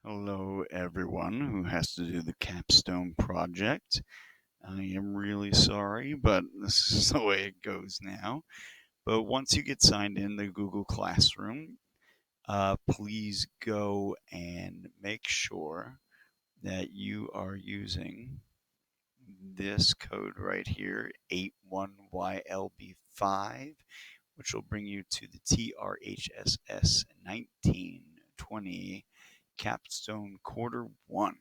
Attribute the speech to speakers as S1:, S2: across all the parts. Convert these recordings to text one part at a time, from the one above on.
S1: Hello, everyone who has to do the Capstone Project. I am really sorry, but this is the way it goes now. But once you get signed in the Google Classroom, please go and make sure that you are using this code right here, 81YLB5, which will bring you to the TRHSS 1920 Capstone Quarter 1.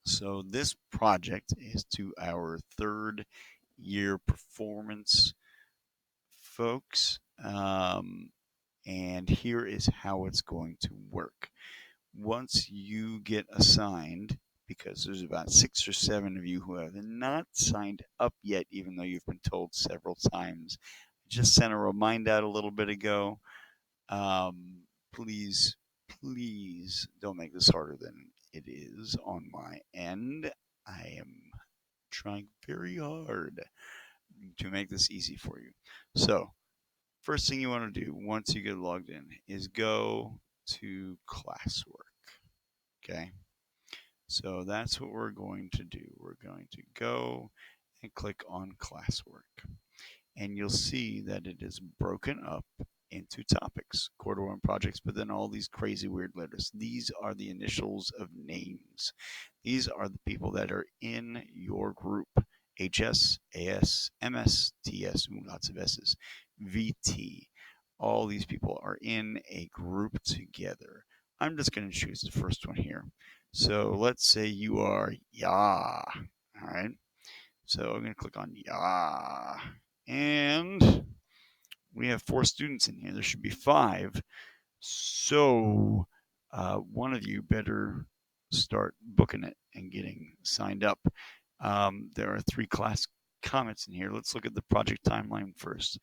S1: So this project is to our third year performance folks. And here is how it's going to work. Once you get assigned, because there's about 6 or 7 of you who have not signed up yet, even though you've been told several times. I just sent a reminder out a little bit ago. Please, please don't make this harder than it is on my end. I am trying very hard to make this easy for you. So, first thing you want to do once you get logged in is go to classwork. Okay. So that's what we're going to do. We're going to go and click on classwork. And you'll see that it is broken up into topics, quarter one projects, but then all these crazy weird letters. These are the initials of names. These are the people that are in your group. HS, AS, MS, TS, lots of S's, VT. All these people are in a group together. I'm just going to choose the first one here. So let's say you are Ya. All right. So I'm going to click on Ya. And we have 4 students in here. There should be 5. So one of you better start booking it and getting signed up. There are 3 class comments in here. Let's look at the project timeline first.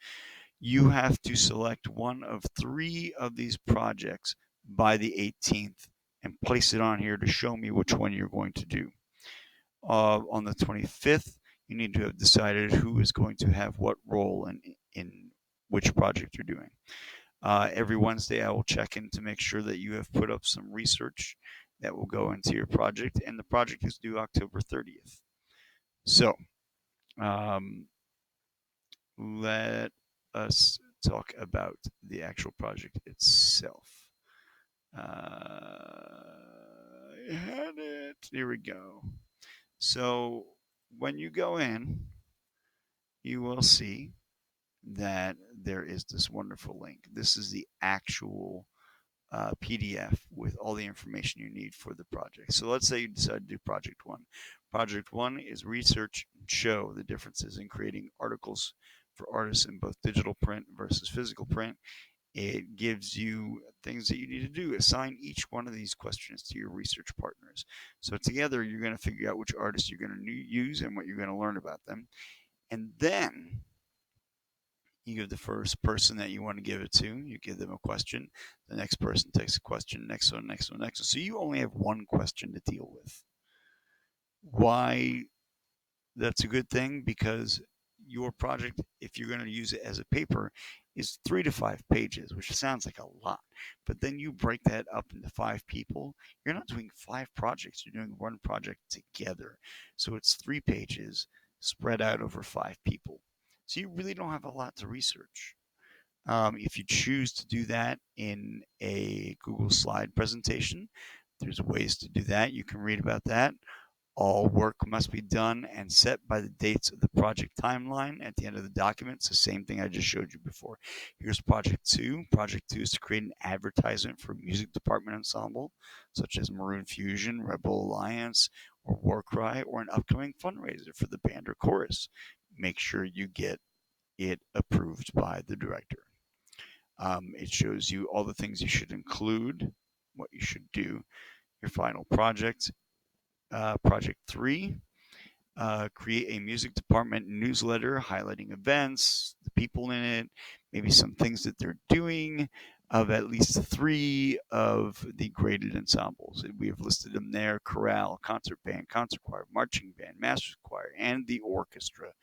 S1: You have to select one of 3 of these projects by the 18th and place it on here to show me which one you're going to do. On the 25th, you need to have decided who is going to have what role in which project you're doing. Every Wednesday, I will check in to make sure that you have put up some research that will go into your project, and the project is due October 30th. So, let us talk about the actual project itself. I had it. Here we go. So, when you go in, you will see that there is this wonderful link. This is the actual PDF with all the information you need for the project. So let's say you decide to do Project 1. Project 1 is research and show the differences in creating articles for artists in both digital print versus physical print. It gives you things that you need to do. Assign each one of these questions to your research partners. So together, you're going to figure out which artists you're going to use and what you're going to learn about them. And then you give the first person that you want to give it to, you give them a question. The next person takes a question, next one, next one, next one. So you only have one question to deal with. Why that's a good thing? Because your project, if you're going to use it as a paper, is 3 to 5 pages, which sounds like a lot. But then you break that up into 5 people. You're not doing 5 projects, you're doing one project together. So it's 3 pages spread out over 5 people. So you really don't have a lot to research. If you choose to do that in a Google slide presentation, there's ways to do that. You can read about that. All work must be done and set by the dates of the project timeline at the end of the document. It's the same thing I just showed you before. Here's Project 2. Project 2 is to create an advertisement for a music department ensemble, such as Maroon Fusion, Rebel Alliance, or Warcry, or an upcoming fundraiser for the band or chorus. Make sure you get it approved by the director. It shows you all the things you should include, what you should do. Your final project, Project 3, create a music department newsletter highlighting events, the people in it, maybe some things that they're doing of at least 3 of the graded ensembles. We have listed them there: chorale, concert band, concert choir, marching band, master choir, and the orchestra.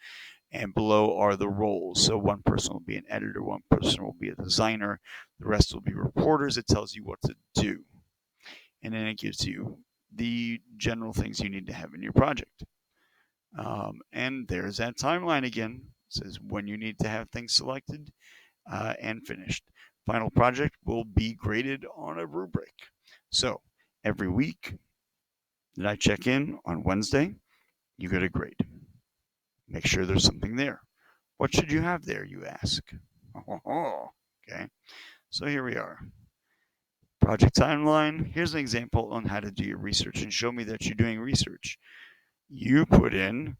S1: And below are the roles. So one person will be an editor, one person will be a designer, the rest will be reporters. It tells you what to do. and then it gives you the general things you need to have in your project. And there's that timeline again. It says when you need to have things selected and finished. Final project will be graded on a rubric. So every week that I check in on Wednesday, you get a grade. Make sure there's something there. What should you have there, you ask? Okay, so here we are. Project timeline. Here's an example on how to do your research and show me that you're doing research. You put in,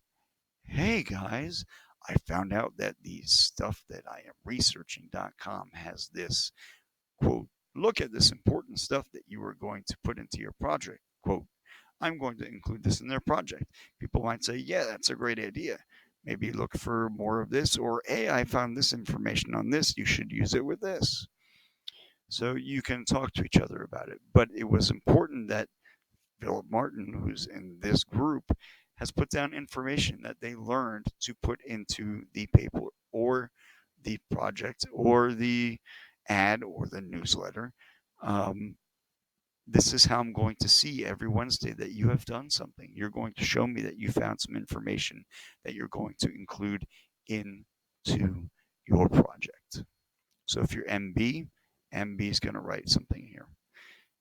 S1: hey guys, I found out that the stuff that I am researching.com has this, quote, look at this important stuff that you are going to put into your project, quote, I'm going to include this in their project. People might say, yeah, that's a great idea. Maybe look for more of this, or hey, I found this information on this. You should use it with this. So you can talk to each other about it. But it was important that Philip Martin, who's in this group, has put down information that they learned to put into the paper or the project or the ad or the newsletter. Um, this is how I'm going to see every Wednesday that you have done something. You're going to show me that you found some information that you're going to include into your project. So if you're MB, MB is going to write something here.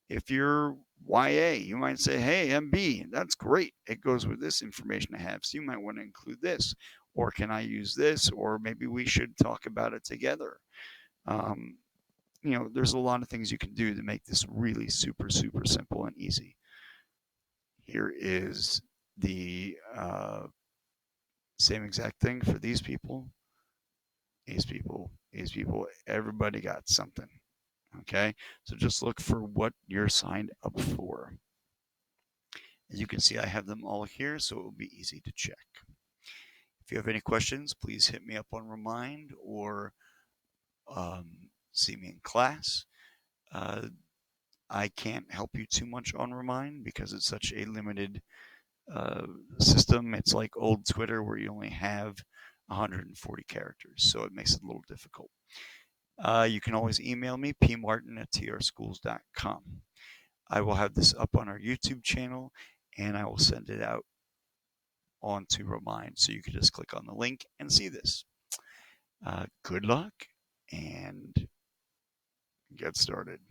S1: If you're YA, you might say, hey, MB, that's great. It goes with this information I have. So you might want to include this. Or can I use this? Or maybe we should talk about it together. Um, there's a lot of things you can do to make this really super, super simple and easy. Here is the same exact thing for these people, these people. Everybody got something. Okay, so just look for what you're signed up for. As you can see, I have them all here, so it will be easy to check. If you have any questions, please hit me up on Remind or see me in class. I can't help you too much on Remind because it's such a limited system. It's like old Twitter where you only have 140 characters, so it makes it a little difficult. You can always email me, pmartin@trschools.com. I will have this up on our YouTube channel, and I will send it out onto Remind, so you can just click on the link and see this. Good luck and get started.